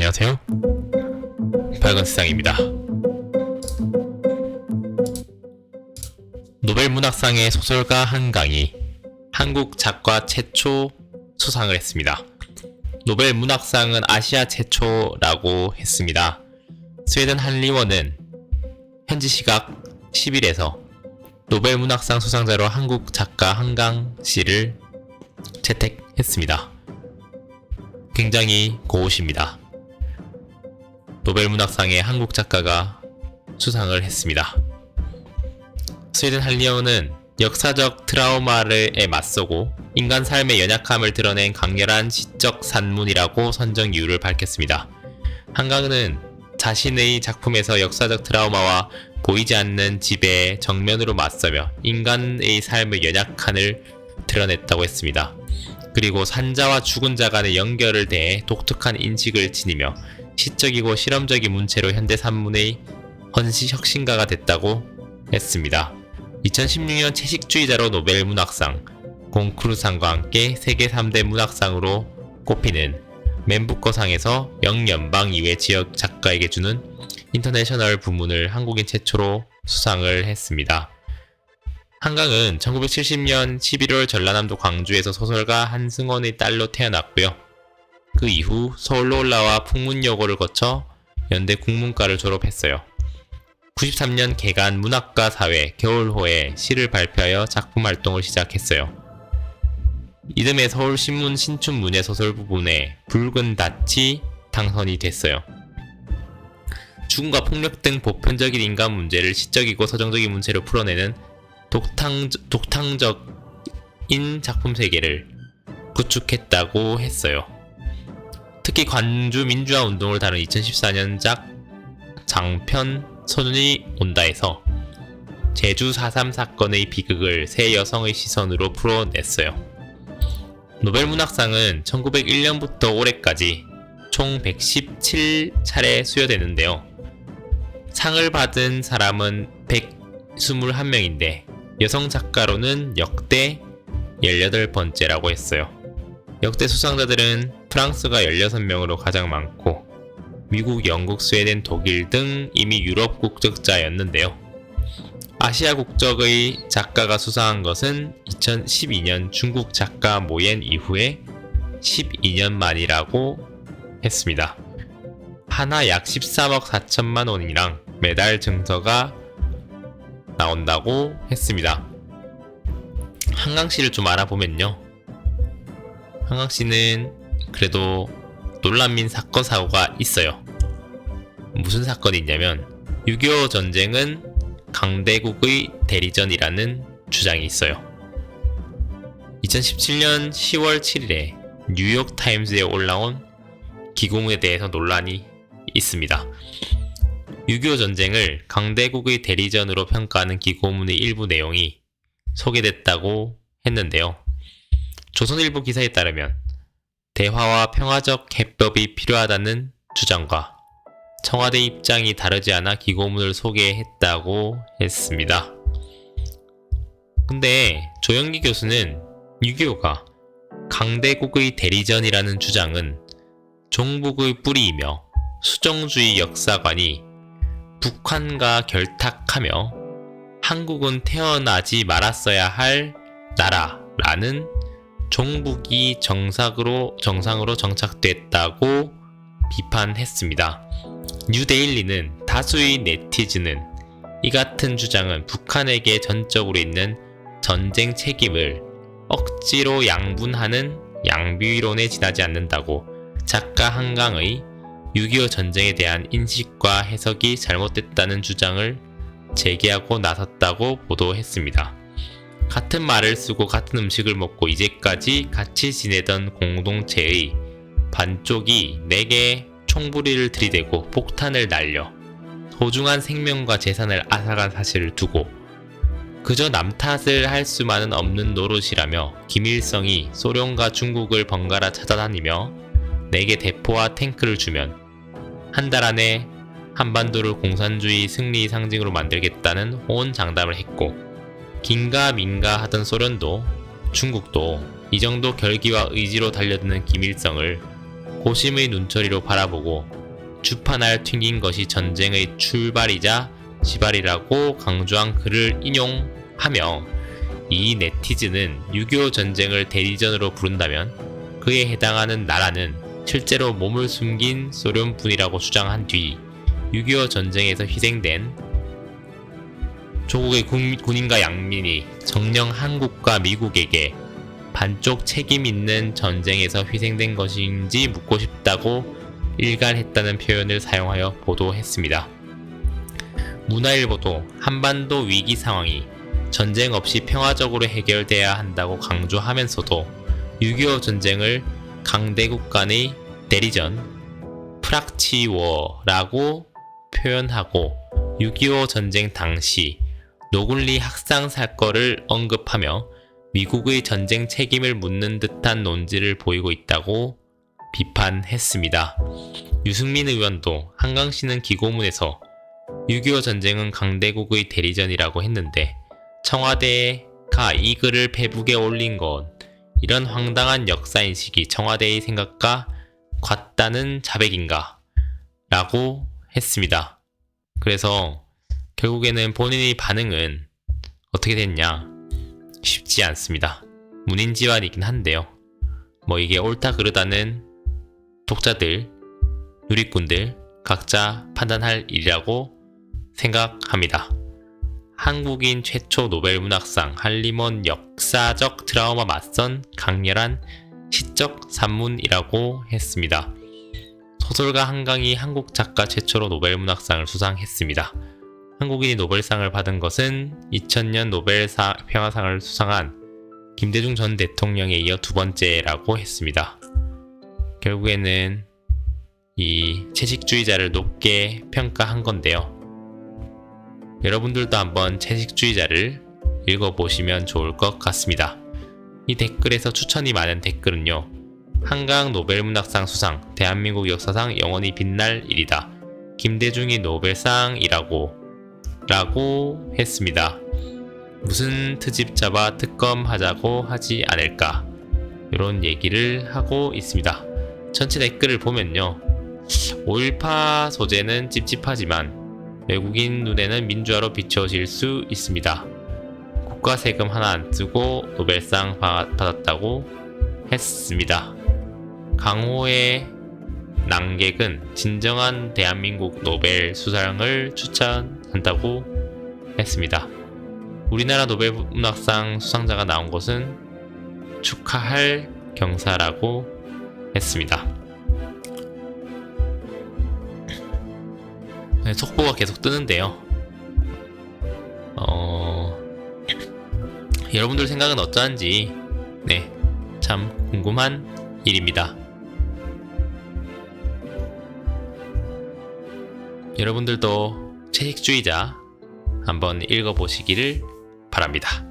안녕하세요. 밝은 세상입니다. 노벨 문학상의 소설가 한강이 한국 작가 최초 수상을 했습니다. 노벨 문학상은 아시아 최초라고 했습니다. 스웨덴 한리원은 현지 시각 10일에서 노벨 문학상 수상자로 한국 작가 한강 씨를 채택했습니다. 굉장히 고우십니다. 노벨 문학상에 한국 작가가 수상을 했습니다. 스웨덴 한리원은 역사적 트라우마에 맞서고 인간 삶의 연약함을 드러낸 강렬한 시적 산문이라고 선정 이유를 밝혔습니다. 한강은 자신의 작품에서 역사적 트라우마와 보이지 않는 지배에 정면으로 맞서며 인간의 삶의 연약함을 드러냈다고 했습니다. 그리고 산자와 죽은 자 간의 연결을 대해 독특한 인식을 지니며 시적이고 실험적인 문체로 현대 산문의 혁신가가 됐다고 했습니다. 2016년 채식주의자로 노벨 문학상, 곤쿠르상과 함께 세계 3대 문학상으로 꼽히는 맨부커상에서 영연방 이외 지역 작가에게 주는 인터내셔널 부문을 한국인 최초로 수상을 했습니다. 한강은 1970년 11월 전라남도 광주에서 소설가 한승원의 딸로 태어났고요. 그 이후 서울로 올라와 풍문여고를 거쳐 연대 국문과를 졸업했어요. 93년 개간 문학과 사회 겨울호에 시를 발표하여 작품 활동을 시작했어요. 이듬해 서울신문 신춘문예 소설 부분에 붉은 닻이 당선이 됐어요. 죽음과 폭력 등 보편적인 인간 문제를 시적이고 서정적인 문체로 풀어내는 독창적인 작품 세계를 구축했다고 했어요. 특히 관주 민주화 운동을 다룬 2014년작 장편 소년이 온다에서 제주 4.3 사건의 비극을 세 여성의 시선으로 풀어냈어요. 노벨 문학상은 1901년부터 올해까지 총 117차례 수여되는데요. 상을 받은 사람은 121명인데 여성 작가로는 역대 18번째라고 했어요. 역대 수상자들은 프랑스가 16명으로 가장 많고 미국, 영국, 스웨덴, 독일 등 이미 유럽 국적자였는데요. 아시아 국적의 작가가 수상한 것은 2012년 중국 작가 모옌 이후에 12년 만이라고 했습니다. 하나 약 13억 4천만 원이랑 메달 증서가 나온다고 했습니다. 한강씨를 좀 알아보면요. 한강씨는 그래도 논란민 사건 사고가 있어요. 무슨 사건이 있냐면 6.25 전쟁은 강대국의 대리전이라는 주장이 있어요. 2017년 10월 7일에 뉴욕타임즈에 올라온 기고문에 대해서 논란이 있습니다. 6.25 전쟁을 강대국의 대리전으로 평가하는 기고문의 일부 내용이 소개됐다고 했는데요. 조선일보 기사에 따르면 대화와 평화적 해법이 필요하다는 주장과 청와대 입장이 다르지 않아 기고문을 소개했다고 했습니다. 근데 조영기 교수는 6.25가 강대국의 대리전이라는 주장은 종북의 뿌리이며 수정주의 역사관이 북한과 결탁하며 한국은 태어나지 말았어야 할 나라라는 종북이 정상으로 정착됐다고 비판했습니다. 뉴데일리는 다수의 네티즌은 이 같은 주장은 북한에게 전적으로 있는 전쟁 책임을 억지로 양분하는 양비론에 지나지 않는다고 작가 한강의 6.25 전쟁에 대한 인식과 해석이 잘못됐다는 주장을 제기하고 나섰다고 보도했습니다. 같은 말을 쓰고 같은 음식을 먹고 이제까지 같이 지내던 공동체의 반쪽이 내게 총부리를 들이대고 폭탄을 날려 소중한 생명과 재산을 앗아간 사실을 두고 그저 남 탓을 할 수만은 없는 노릇이라며 김일성이 소련과 중국을 번갈아 찾아다니며 내게 대포와 탱크를 주면 한 달 안에 한반도를 공산주의 승리 상징으로 만들겠다는 호언장담을 했고 긴가민가 하던 소련도 중국도 이 정도 결기와 의지로 달려드는 김일성을 고심의 눈초리로 바라보고 주판알 튕긴 것이 전쟁의 출발이자 시발이라고 강조한 글을 인용하며 이 네티즌은 6.25 전쟁을 대리전으로 부른다면 그에 해당하는 나라는 실제로 몸을 숨긴 소련뿐이라고 주장한 뒤 6.25 전쟁에서 희생된 조국의 군인과 양민이 정녕 한국과 미국에게 반쪽 책임 있는 전쟁에서 희생된 것인지 묻고 싶다고 일갈했다는 표현을 사용하여 보도했습니다. 문화일보도 한반도 위기 상황이 전쟁 없이 평화적으로 해결돼야 한다고 강조하면서도 6.25 전쟁을 강대국 간의 대리전 프락치워라고 표현하고 6.25 전쟁 당시 노굴리 학상 사건을 언급하며 미국의 전쟁 책임을 묻는 듯한 논지를 보이고 있다고 비판했습니다. 유승민 의원도 한강시는 기고문에서 6.25 전쟁은 강대국의 대리전이라고 했는데 청와대가 이 글을 페북에 올린 건 이런 황당한 역사인식이 청와대의 생각과 같다는 자백인가? 라고 했습니다. 그래서 결국에는 본인의 반응은 어떻게 됐냐? 쉽지 않습니다. 문인지환이긴 한데요. 이게 옳다 그르다는 독자들, 누리꾼들 각자 판단할 일이라고 생각합니다. 한국인 최초 노벨문학상 한림원 역사적 트라우마 맞선 강렬한 시적 산문이라고 했습니다. 소설가 한강이 한국 작가 최초로 노벨문학상을 수상했습니다. 한국인이 노벨상을 받은 것은 2000년 노벨 평화상을 수상한 김대중 전 대통령에 이어 두 번째라고 했습니다. 결국에는 이 채식주의자를 높게 평가한 건데요. 여러분들도 한번 채식주의자를 읽어보시면 좋을 것 같습니다. 이 댓글에서 추천이 많은 댓글은요. 한강 노벨문학상 수상, 대한민국 역사상 영원히 빛날 일이다. 김대중이 노벨상이라고 했습니다. 무슨 트집 잡아 특검하자고 하지 않을까? 이런 얘기를 하고 있습니다. 전체 댓글을 보면요. 5.18 소재는 찝찝하지만 외국인 눈에는 민주화로 비춰질 수 있습니다. 국가 세금 하나 안 쓰고 노벨상 받았다고 했습니다. 강호의 낭객은 진정한 대한민국 노벨 수상을 추천한다고 했습니다. 우리나라 노벨문학상 수상자가 나온 것은 축하할 경사라고 했습니다. 네, 속보가 계속 뜨는데요. 여러분들 생각은 어떠한지 참 궁금한 일입니다. 여러분들도 채식주의자 한번 읽어보시기를 바랍니다.